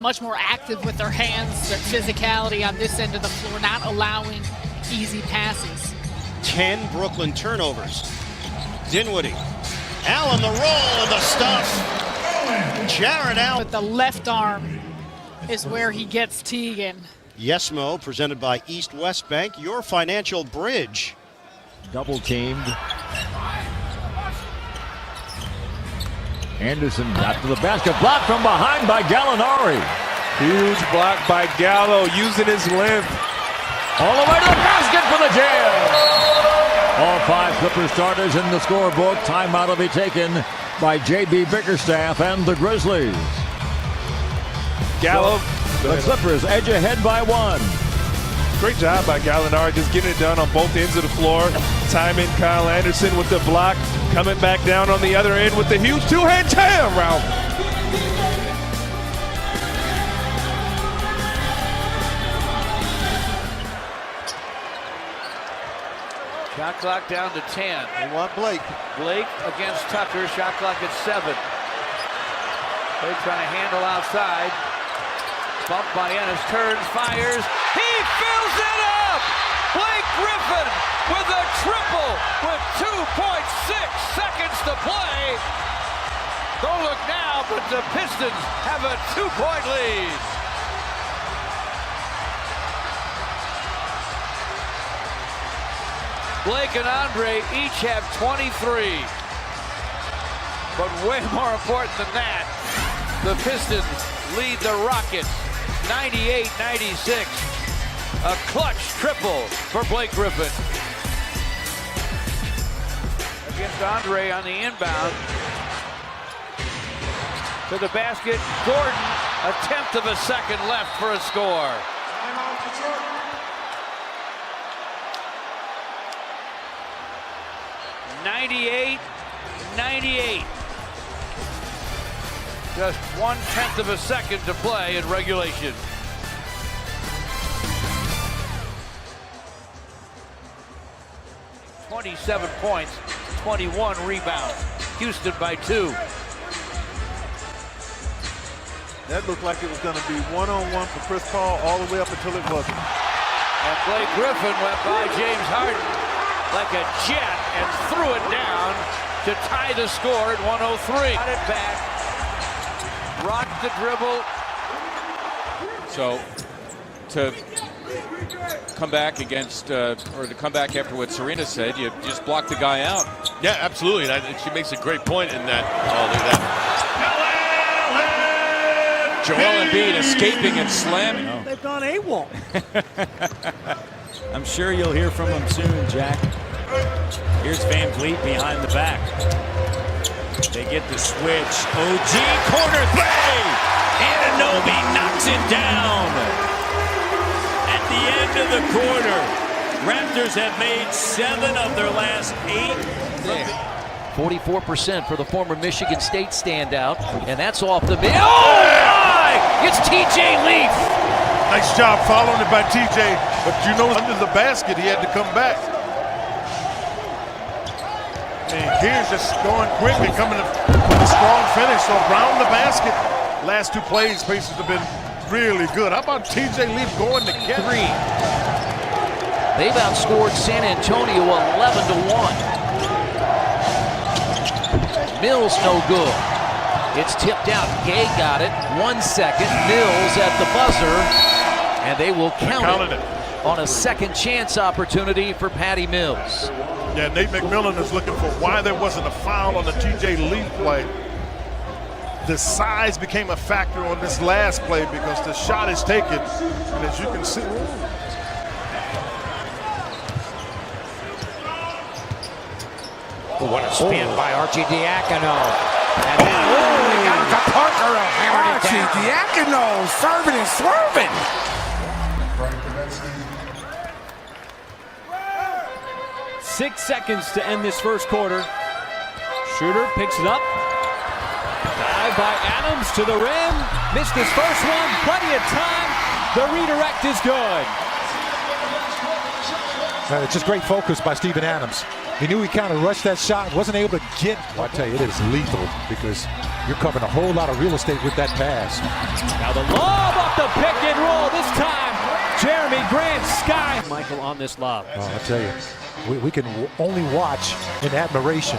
Much more active with their hands, their physicality on this end of the floor, not allowing easy passes. 10 Brooklyn turnovers. Dinwiddie. Allen the roll and the stuff. Jarrett Allen. But the left arm is where he gets Teagan. Yesmo, presented by East West Bank, your financial bridge. Double teamed. Anderson got to the basket, blocked from behind by Gallinari. Huge block by Gallo, using his length. All the way to the basket for the Jazz. All 5 Clipper starters in the scorebook. Timeout will be taken by J.B. Bickerstaff and the Grizzlies. Gallo. The Clippers edge ahead by 1. Great job by Gallinari, just getting it done on both ends of the floor. Timing Kyle Anderson with the block, coming back down on the other end with the huge two-hand jam, Ralph. Shot clock down to 10. They want Blake. Blake against Tucker, shot clock at 7. Blake trying to handle outside. Bumped by Ennis, turns, fires. He fills it up! Blake Griffin with a triple with 2.6 seconds to play. Don't look now, but the Pistons have a 2-point lead. Blake and Andre each have 23. But way more important than that, the Pistons lead the Rockets 98-96. A clutch triple for Blake Griffin. Against Andre on the inbound. To the basket, Gordon, a tenth of a second left for a score. (98-98). Just 1/10 of a second to play in regulation. (27 points, 21 rebounds. Houston by 2. That looked like it was going to be one-on-one for Chris Paul all the way up until it wasn't. And Blake Griffin went by James Harden like a jet and threw it down to tie the score at 103. Got it back. Rocked the dribble. So to come back against, or to come back after what Serena said, you just block the guy out. Yeah, absolutely. And she makes a great point in that. Oh, look at that. Joel Embiid escaping and slamming. Oh. They've gone AWOL. I'm sure you'll hear from him soon, Jack. Here's Van Vliet behind the back. They get the switch. OG corner 3. Anunoby knocks it down. At the end of the quarter, Raptors have made 7 of their last 8. 44% for the former Michigan State standout, and that's off the mid. Oh my! It's TJ Leaf. Nice job following it by TJ, but you know under the basket he had to come back. And here's just going quick and coming with a strong finish. So around the basket, last 2 plays, Pacers have been really good. How about TJ Leaf going to get 3. They've outscored San Antonio 11-1. Mills no good. It's tipped out. Gay got it. 1 second. Mills at the buzzer, and they will count it on a second chance opportunity for Patty Mills. Yeah, Nate McMillan is looking for why there wasn't a foul on the TJ Leaf play. The size became a factor on this last play because the shot is taken, and as you can see. What a spin by Arcidiacono. And then, they got it to Parker. Arcidiacono serving and swerving. 6 seconds to end this first quarter. Shooter picks it up. Dive by Adams to the rim. Missed his first one. Plenty of time. The redirect is good. It's just great focus by Steven Adams. He knew he kind of rushed that shot, wasn't able to get. Well, I tell you, it is lethal because you're covering a whole lot of real estate with that pass. Now the lob off the pick and roll. This time, Jeremy Grant sky. Michael on this lob. Oh, I tell you, we can only watch in admiration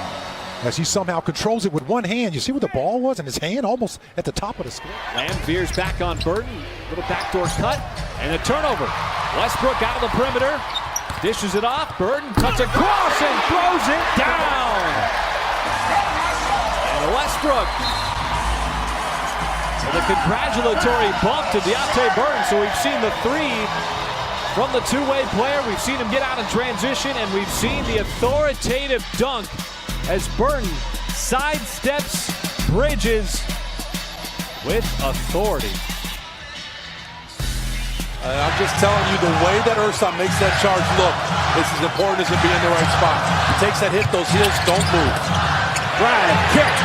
as he somehow controls it with one hand. You see where the ball was in his hand, almost at the top of the square. Lamb veers back on Burton. Little backdoor cut and a turnover. Westbrook out of the perimeter. Dishes it off. Burton cuts across and throws it down. And Westbrook with a congratulatory bump to Deontay Burton. So we've seen the three from the two-way player. We've seen him get out in transition, and we've seen the authoritative dunk as Burton sidesteps Bridges with authority. I'm just telling you, the way that Ersan makes that charge look is as important as it being in the right spot. He takes that hit, those heels don't move. Drive, kick.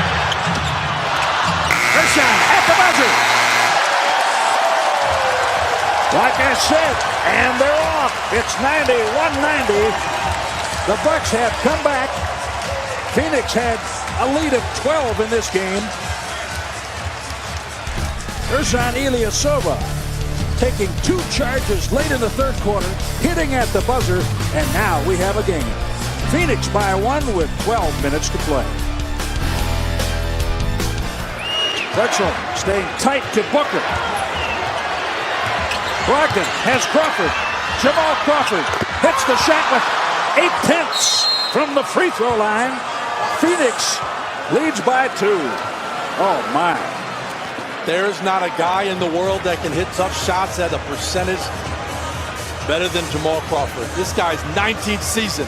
Ersan at the buzzer. Like I said, and they're off. It's 91-90. The Bucks have come back. Phoenix had a lead of 12 in this game. Ersan Ilyasova taking 2 charges late in the third quarter, hitting at the buzzer, and now we have a game. Phoenix by 1 with 12 minutes to play. Drexel staying tight to Booker. Brogdon has Crawford. Jamal Crawford hits the shot with 8/10 from the free throw line. Phoenix leads by 2. Oh my. There's not a guy in the world that can hit tough shots at a percentage better than Jamal Crawford. This guy's 19th season.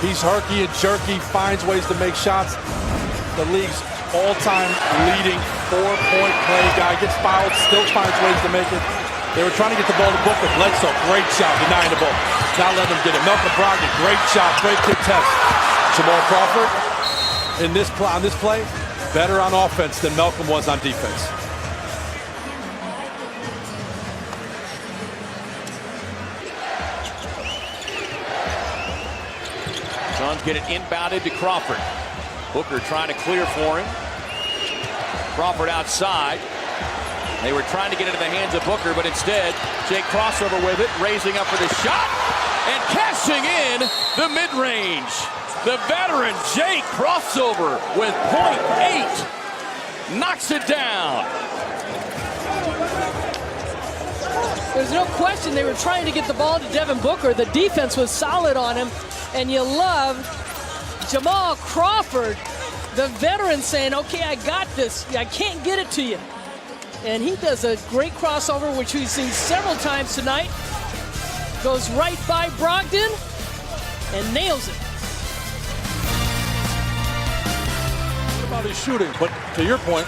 He's herky and jerky, finds ways to make shots. The league's all-time leading 4-point play guy. Gets fouled, still finds ways to make it. They were trying to get the ball to Booker. Bledsoe, great shot, denying the ball. Now let them get it. Malcolm Brogdon, great shot, great kick test. Jamal Crawford, on this play, better on offense than Malcolm was on defense. Suns get it inbounded to Crawford. Booker trying to clear for him. Crawford outside. They were trying to get into the hands of Booker, but instead, Jake crossover with it, raising up for the shot, and cashing in the mid-range. The veteran Jake crossover with .8 knocks it down. There's no question they were trying to get the ball to Devin Booker. The defense was solid on him, and you love Jamal Crawford, the veteran, saying, okay, I got this. I can't get it to you. And he does a great crossover, which we've seen several times tonight. Goes right by Brogdon and nails it. What about his shooting? But to your point,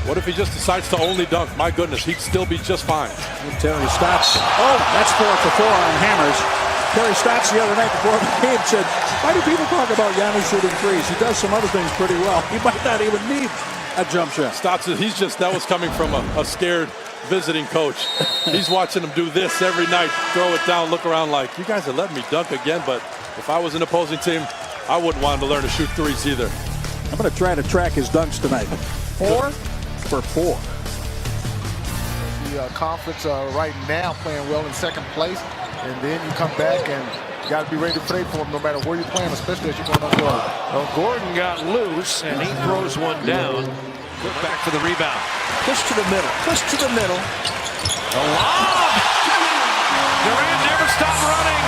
what if he just decides to only dunk? My goodness, he'd still be just fine. I'm telling you, Stotts. Oh, that's 4 for 4 on hammers. Terry Stotts the other night before the game said, why do people talk about Giannis shooting threes? He does some other things pretty well. He might not even need a jump shot. Stotts, that was coming from a scared visiting coach. He's watching him do this every night, throw it down, look around like, you guys are letting me dunk again, but if I was an opposing team, I wouldn't want him to learn to shoot threes either. I'm going to try to track his dunks tonight. 4 for 4. The conference right now playing well in second place, and then you come back and you got to be ready to play for them no matter where you're playing, especially as you're going on guard. Well, Gordon got loose, and he throws one down. Look back for the rebound. Push to the middle. Push to the middle. The lob! Durant never stopped running.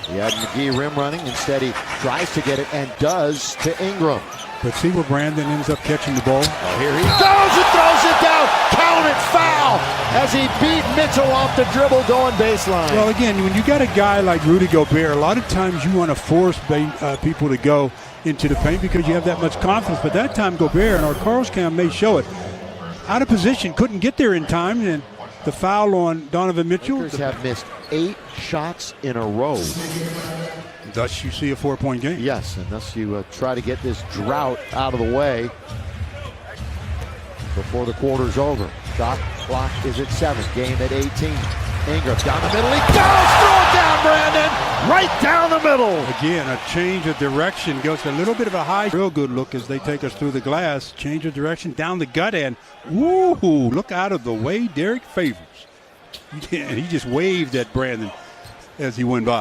He had McGee rim running. Instead, he tries to get it and does to Ingram. But see where Brandon ends up catching the ball? Oh, here he goes and throws it down. Count it, foul, as he beat Mitchell off the dribble going baseline. Well, again, when you got a guy like Rudy Gobert, a lot of times you want to force people to go into the paint because you have that much confidence. But that time, Gobert, and our Carl's cam may show it, out of position, couldn't get there in time, and the foul on Donovan Mitchell. Lakers have missed 8 shots in a row. Thus, you see a 4-point game. Yes, and thus you try to get this drought out of the way before the quarter's over. Shot clock is at 7, game at 18. Ingram down the middle, he goes, throw it down on Brandon, right down the middle. Again, a change of direction. Goes to a little bit of a high. Real good look as they take us through the glass. Change of direction down the gut end. Woo! Look out of the way, Derek Favors. And he just waved at Brandon as he went by.